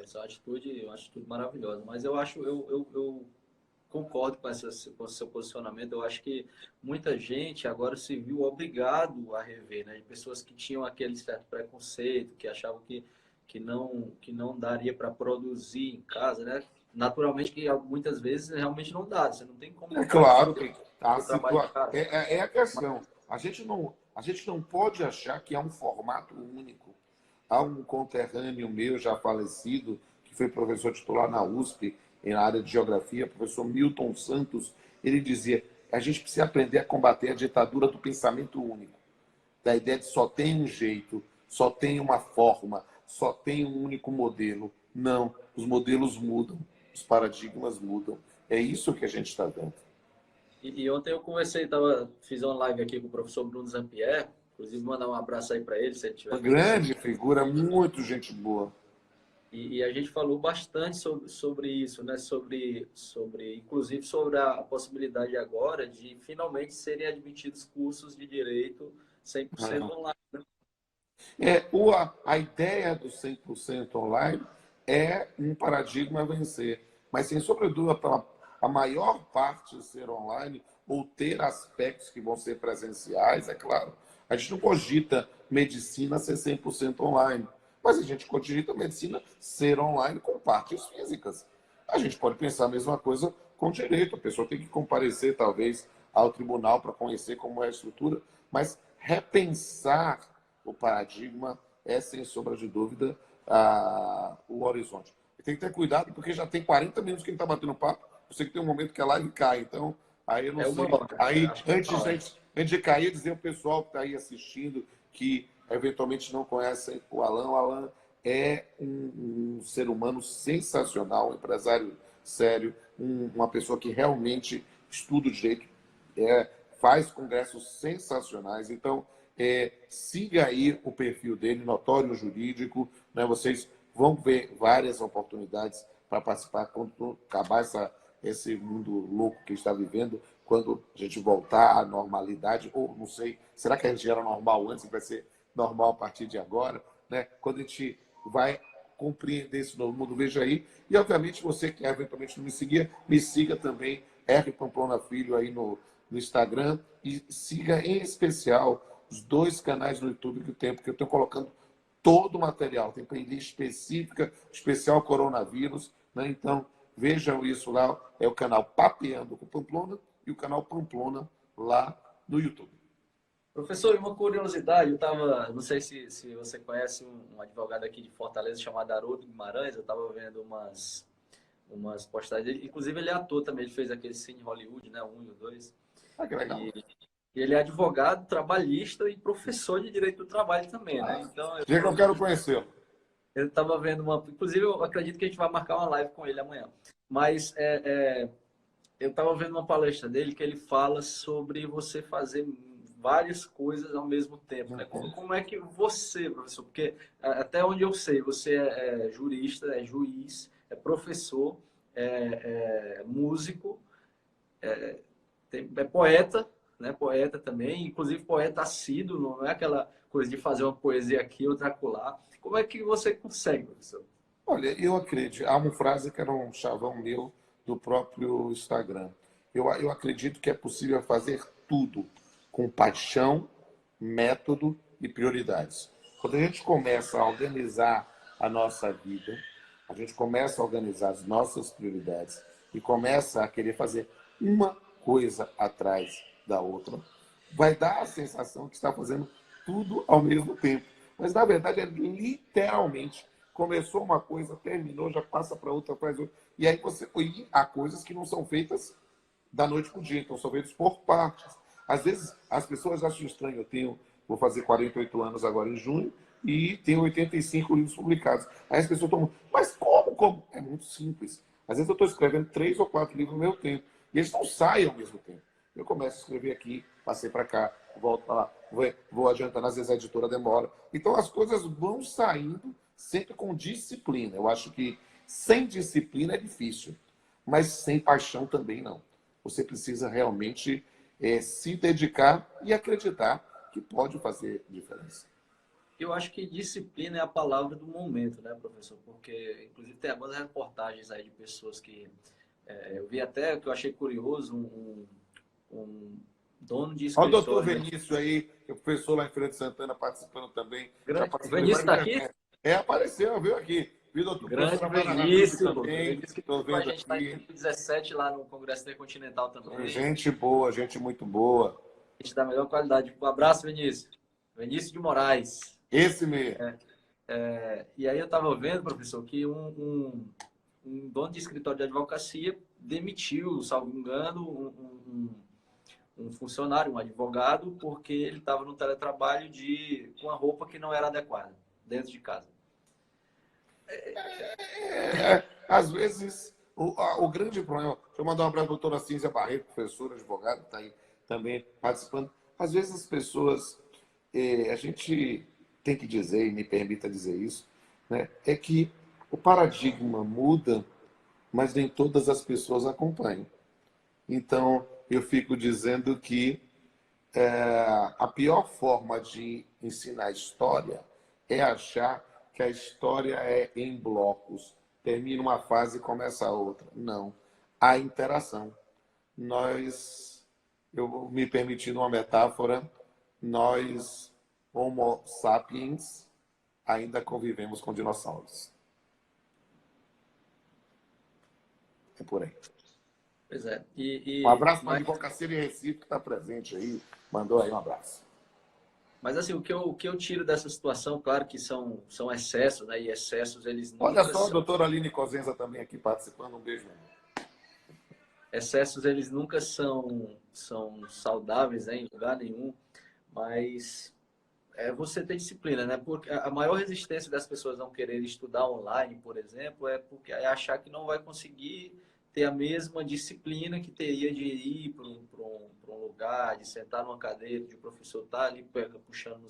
[SPEAKER 1] Essa é uma atitude maravilhosa. Mas eu concordo com o seu posicionamento. Eu acho que muita gente agora se viu obrigado a rever, né? De pessoas que tinham aquele certo preconceito, que achavam que não daria para produzir em casa, né? Naturalmente que muitas vezes realmente não dá. Você não tem como
[SPEAKER 2] É claro
[SPEAKER 1] fazer
[SPEAKER 2] que
[SPEAKER 1] o trabalho de casa.
[SPEAKER 2] é a questão. A gente não pode achar que há um formato único. Há um conterrâneo meu já falecido, que foi professor titular na USP, na área de geografia, professor Milton Santos. Ele dizia: a gente precisa aprender a combater a ditadura do pensamento único, da ideia de só tem um jeito, só tem uma forma, só tem um único modelo. Não, os modelos mudam, os paradigmas mudam. É isso que a gente está vendo.
[SPEAKER 1] E ontem eu fiz uma live aqui com o professor Bruno Zampier, inclusive mandar um abraço aí para ele, se ele estiver
[SPEAKER 2] Uma
[SPEAKER 1] vendo.
[SPEAKER 2] grande figura, muito gente boa.
[SPEAKER 1] E a gente falou bastante sobre isso, né? Inclusive sobre a possibilidade agora de finalmente serem admitidos cursos de direito 100% online.
[SPEAKER 2] A ideia do 100% online é um paradigma a vencer, mas sem sobredúvida, para a maior parte ser online ou ter aspectos que vão ser presenciais, é claro. A gente não cogita medicina ser 100% online, mas a gente cogita medicina ser online com partes físicas. A gente pode pensar a mesma coisa com direito. A pessoa tem que comparecer, talvez, ao tribunal para conhecer como é a estrutura, mas repensar o paradigma é, sem sombra de dúvida, o horizonte. E tem que ter cuidado, porque já tem 40 minutos que a gente está batendo papo. Eu sei que tem um momento que a live cai, então aí eu não
[SPEAKER 1] É uma
[SPEAKER 2] sei.
[SPEAKER 1] hora,
[SPEAKER 2] Aí,
[SPEAKER 1] acho que é uma hora.
[SPEAKER 2] antes de cair, dizer ao pessoal que está aí assistindo que eventualmente não conhecem o Alan. O Alan é um ser humano sensacional, um empresário sério, uma pessoa que realmente estuda o direito, faz congressos sensacionais. Então, siga aí o perfil dele, Notório Jurídico, né? Vocês vão ver várias oportunidades para participar quando acabar esse mundo louco que está vivendo, quando a gente voltar à normalidade, ou não sei, será que a gente era normal antes e vai ser normal a partir de agora, né? Quando a gente vai compreender esse novo mundo, veja aí. E, obviamente, você que eventualmente não me siga também, R. Pamplona Filho aí no Instagram, e siga em especial os 2 canais no YouTube que eu tenho, porque eu estou colocando todo o material. Tem playlist específica, especial coronavírus, né? Então, vejam isso lá. É o canal Papeando com Pamplona e o canal Pamplona lá no YouTube.
[SPEAKER 1] Professor, e uma curiosidade, eu estava, não sei se você conhece um advogado aqui de Fortaleza chamado Haroldo Guimarães, eu estava vendo umas postagens dele, inclusive ele é ator também, ele fez aquele Cine Hollywood, né, o 1 e o 2,
[SPEAKER 2] Ah, que legal.
[SPEAKER 1] e ele é advogado, trabalhista e professor de direito do trabalho também, né, então
[SPEAKER 2] Diga que eu quero conhecê-lo.
[SPEAKER 1] eu estava vendo inclusive eu acredito que a gente vai marcar uma live com ele amanhã, mas eu estava vendo uma palestra dele que ele fala sobre você fazer várias coisas ao mesmo tempo, né? Como é que você, professor, porque até onde eu sei, você é jurista, é juiz, é professor, é músico, é poeta, né? Poeta também, inclusive poeta assíduo, não é aquela coisa de fazer uma poesia aqui, outra acolá. Como é que você consegue, professor?
[SPEAKER 2] Olha, eu acredito. Há uma frase que era um chavão meu do próprio Instagram. Eu acredito que é possível fazer tudo com paixão, método e prioridades. Quando a gente começa a organizar a nossa vida, a gente começa a organizar as nossas prioridades e começa a querer fazer uma coisa atrás da outra, vai dar a sensação que está fazendo tudo ao mesmo tempo. Mas, na verdade, é literalmente começou uma coisa, terminou, já passa para outra, faz outra. E aí e há coisas que não são feitas da noite para o dia, então são feitas por partes. Às vezes, as pessoas acham estranho. Vou fazer 48 anos agora em junho e tenho 85 livros publicados. Aí as pessoas estão, mas como? É muito simples. Às vezes eu estou escrevendo 3 ou 4 livros no meu tempo. E eles não saem ao mesmo tempo. Eu começo a escrever aqui, passei para cá, volto para lá, vou adiantando, às vezes a editora demora. Então as coisas vão saindo sempre com disciplina. Eu acho que sem disciplina é difícil, mas sem paixão também não. Você precisa realmente se dedicar e acreditar que pode fazer diferença.
[SPEAKER 1] Eu acho que disciplina é a palavra do momento, né, professor? Porque, inclusive, tem algumas reportagens aí de pessoas que... eu vi até, que eu achei curioso, um dono de
[SPEAKER 2] Olha o doutor
[SPEAKER 1] escritório...
[SPEAKER 2] Vinícius aí, que é professor lá em Feira de Santana, participando também. Já
[SPEAKER 1] Grande, o
[SPEAKER 2] participou de
[SPEAKER 1] Vinícius
[SPEAKER 2] vários
[SPEAKER 1] está aqui?
[SPEAKER 2] eventos. Apareceu, viu aqui. Viu, doutor
[SPEAKER 1] Grande
[SPEAKER 2] professor Amara Ramiro
[SPEAKER 1] Vinícius.
[SPEAKER 2] também.
[SPEAKER 1] Vinícius que
[SPEAKER 2] Estou
[SPEAKER 1] esteve com a
[SPEAKER 2] vendo
[SPEAKER 1] gente lá em
[SPEAKER 2] aqui.
[SPEAKER 1] 2017, lá no Congresso Intercontinental também.
[SPEAKER 2] Gente boa, gente muito boa.
[SPEAKER 1] A gente dá a melhor qualidade. Um abraço, Vinícius. Vinícius de Moraes.
[SPEAKER 2] Esse mesmo.
[SPEAKER 1] E aí eu estava vendo, professor, que um dono de escritório de advocacia demitiu, salvo engano, um funcionário, um advogado, porque ele estava no teletrabalho com a roupa que não era adequada, dentro de casa.
[SPEAKER 2] Às vezes, o grande problema. Deixa eu mandar um abraço para a doutora Cínzia Barreto, professora, advogada, que está aí também participando. Às vezes as pessoas, a gente tem que dizer, e me permita dizer isso, né, é que o paradigma muda, mas nem todas as pessoas acompanham. Então, eu fico dizendo que a pior forma de ensinar história é achar que a história é em blocos. Termina uma fase e começa a outra. Não. Há interação. Nós, eu me permitindo uma metáfora, nós, Homo sapiens, ainda convivemos com dinossauros. É por aí.
[SPEAKER 1] Pois é.
[SPEAKER 2] Um abraço para a Advocacia de Recife, que está presente aí. Mandou aí um abraço.
[SPEAKER 1] Mas assim, o que eu tiro dessa situação, claro que são excessos, né? E excessos, eles
[SPEAKER 2] Olha
[SPEAKER 1] nunca
[SPEAKER 2] só a
[SPEAKER 1] são,
[SPEAKER 2] doutora Aline Cosenza também aqui participando. Um beijo, meu irmão.
[SPEAKER 1] excessos, eles nunca são saudáveis, né? Em lugar nenhum. Mas é você ter disciplina, né? Porque a maior resistência das pessoas não querer estudar online, por exemplo, é porque é achar que não vai conseguir ter a mesma disciplina que teria de ir para um lugar, de sentar numa cadeira, de o professor estar ali puxando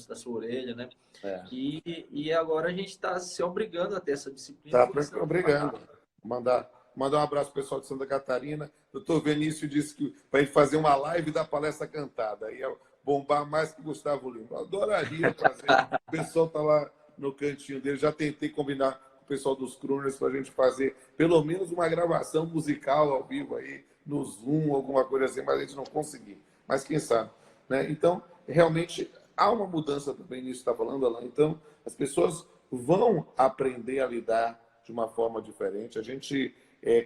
[SPEAKER 1] na sua orelha, né?
[SPEAKER 2] É.
[SPEAKER 1] E agora a gente está se obrigando a ter essa disciplina,
[SPEAKER 2] Tá,
[SPEAKER 1] porque senão
[SPEAKER 2] obrigado. Mandar um abraço pro pessoal de Santa Catarina. Doutor Vinícius disse que para a gente fazer uma live da palestra cantada. Ia bombar mais que Gustavo Lima. Eu adoraria fazer. O pessoal está lá no cantinho dele. Já tentei combinar com o pessoal dos Crooners para a gente fazer pelo menos uma gravação musical ao vivo aí, no Zoom, alguma coisa assim, mas a gente não conseguiu. Mas quem sabe, né? Então, realmente, há uma mudança também nisso que está falando, Alain. Então, as pessoas vão aprender a lidar de uma forma diferente. A gente,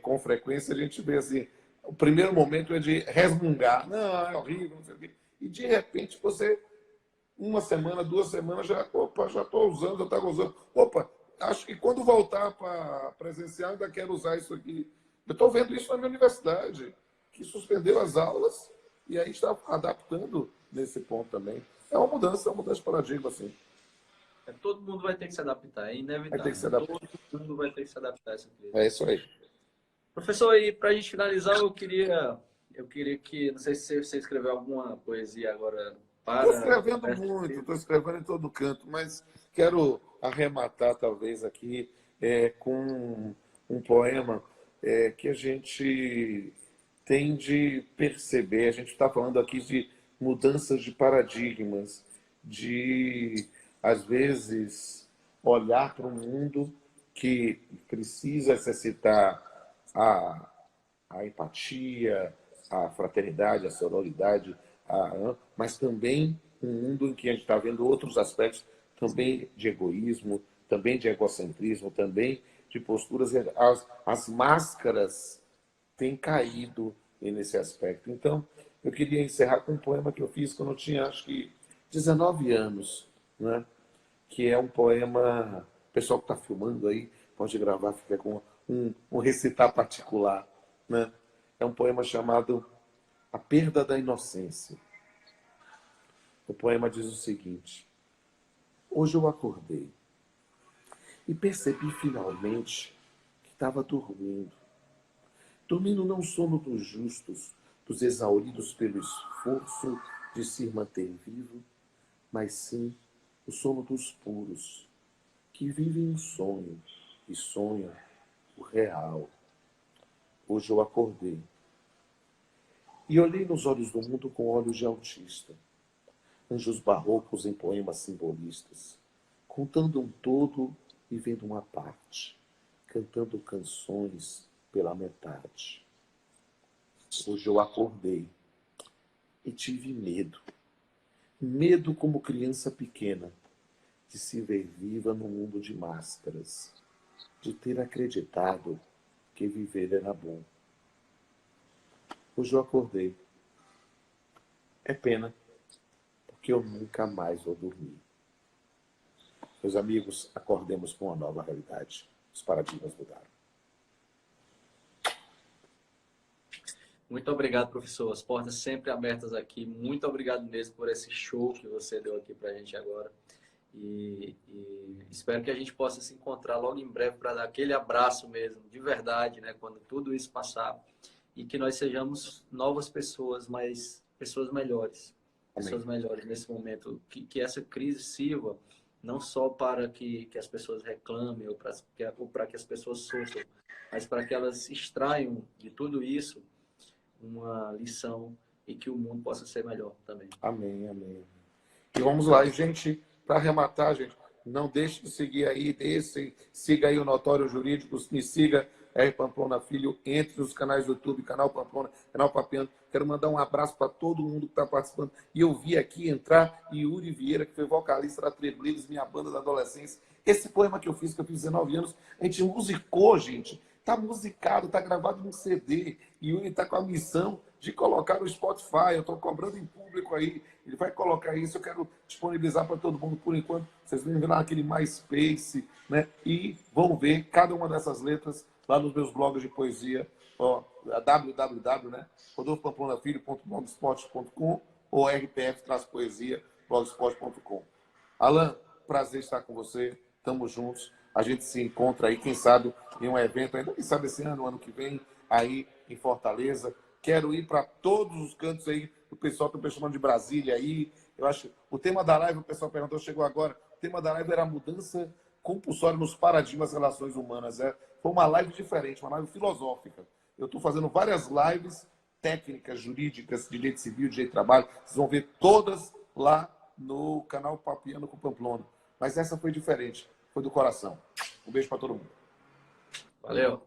[SPEAKER 2] com frequência, a gente vê assim, o primeiro momento é de resmungar. Não, é horrível, não sei o quê. E, de repente, você, uma semana, 2 semanas, já estou usando, já estava usando. Opa, acho que quando voltar para presencial, ainda quero usar isso aqui. Eu estou vendo isso na minha universidade, que suspendeu as aulas e aí está adaptando nesse ponto também. É uma mudança de paradigma, assim.
[SPEAKER 1] todo mundo vai ter que se adaptar, é
[SPEAKER 2] Vai ter que se
[SPEAKER 1] inevitável.
[SPEAKER 2] adaptar.
[SPEAKER 1] Todo mundo vai ter que se adaptar a essa crise.
[SPEAKER 2] É isso aí.
[SPEAKER 1] Professor, e para a gente finalizar, eu queria que, não sei se você escreveu alguma poesia agora
[SPEAKER 2] Estou
[SPEAKER 1] para
[SPEAKER 2] escrevendo muito, estou escrevendo em todo canto, mas quero arrematar, talvez, aqui com um poema que a gente tem de perceber. A gente está falando aqui de mudanças de paradigmas, de, às vezes, olhar para um mundo que precisa exercitar a, a empatia, a fraternidade, a sororidade, mas também um mundo em que a gente está vendo outros aspectos também de egoísmo, também de egocentrismo, também de posturas. As máscaras têm caído nesse aspecto. Então, eu queria encerrar com um poema que eu fiz quando eu tinha, acho que, 19 anos, né? Que é um poema. O pessoal que está filmando aí pode gravar, fica com um recitar particular. Né? É um poema chamado A Perda da Inocência. O poema diz o seguinte: hoje eu acordei e percebi finalmente que estava dormindo. Dormindo não o sono dos justos, dos exauridos pelo esforço de se manter vivo, mas sim o sono dos puros, que vivem um sonho e sonham o real. Hoje eu acordei e olhei nos olhos do mundo com olhos de autista, anjos barrocos em poemas simbolistas, contando um todo e vendo uma parte, cantando canções pela metade. Hoje eu acordei e tive medo, medo como criança pequena, de se ver viva no mundo de máscaras, de ter acreditado que viver era bom. Hoje eu acordei. É pena, porque eu nunca mais vou dormir. Meus amigos, acordemos com uma nova realidade. Os paradigmas mudaram.
[SPEAKER 1] Muito obrigado, professor. As portas sempre abertas aqui. Muito obrigado mesmo por esse show que você deu aqui para a gente agora. E espero que a gente possa se encontrar logo em breve para dar aquele abraço mesmo, de verdade, né? Quando tudo isso passar. E que nós sejamos novas pessoas, mas pessoas melhores.
[SPEAKER 2] Amém.
[SPEAKER 1] Pessoas melhores nesse momento. Que essa crise sirva não só para que as pessoas reclamem ou para que as pessoas sofram, mas para que elas extraiam de tudo isso uma lição e que o mundo possa ser melhor também.
[SPEAKER 2] Amém, amém. E vamos lá, e gente, para arrematar, gente, não deixe de seguir aí, siga aí o Notório Jurídico, me siga, R. Pamplona Filho, entre os canais do YouTube, canal Pamplona, canal Papiano. Quero mandar um abraço para todo mundo que está participando. E eu vi aqui entrar Yuri Vieira, que foi vocalista da Treblides, minha banda da adolescência. Esse poema que eu fiz 19 anos, a gente musicou, gente. Tá musicado, tá gravado num CD. E Yuri tá com a missão de colocar no Spotify. Eu estou cobrando em público aí. Ele vai colocar isso. Eu quero disponibilizar para todo mundo por enquanto. Vocês vão ver lá aquele MySpace, né? E vão ver cada uma dessas letras lá nos meus blogs de poesia. Ó, www, né? rodolfopamplonafilho.blogspot.com ou rpf-poesia.blogspot.com. Alan, prazer estar com você. Tamo juntos. A gente se encontra aí, quem sabe, em um evento, ainda quem sabe esse ano, ano que vem, aí em Fortaleza. Quero ir para todos os cantos aí, o pessoal está me chamando de Brasília aí. Eu acho, o tema da live, o pessoal perguntou, chegou agora, o tema da live era a mudança compulsória nos paradigmas das relações humanas. Foi uma live diferente, uma live filosófica. Eu estou fazendo várias lives técnicas, jurídicas, de direito civil, de direito de trabalho. Vocês vão ver todas lá no canal Papiano com Pamplona. Mas essa foi diferente, foi do coração. Um beijo para todo mundo.
[SPEAKER 1] Valeu.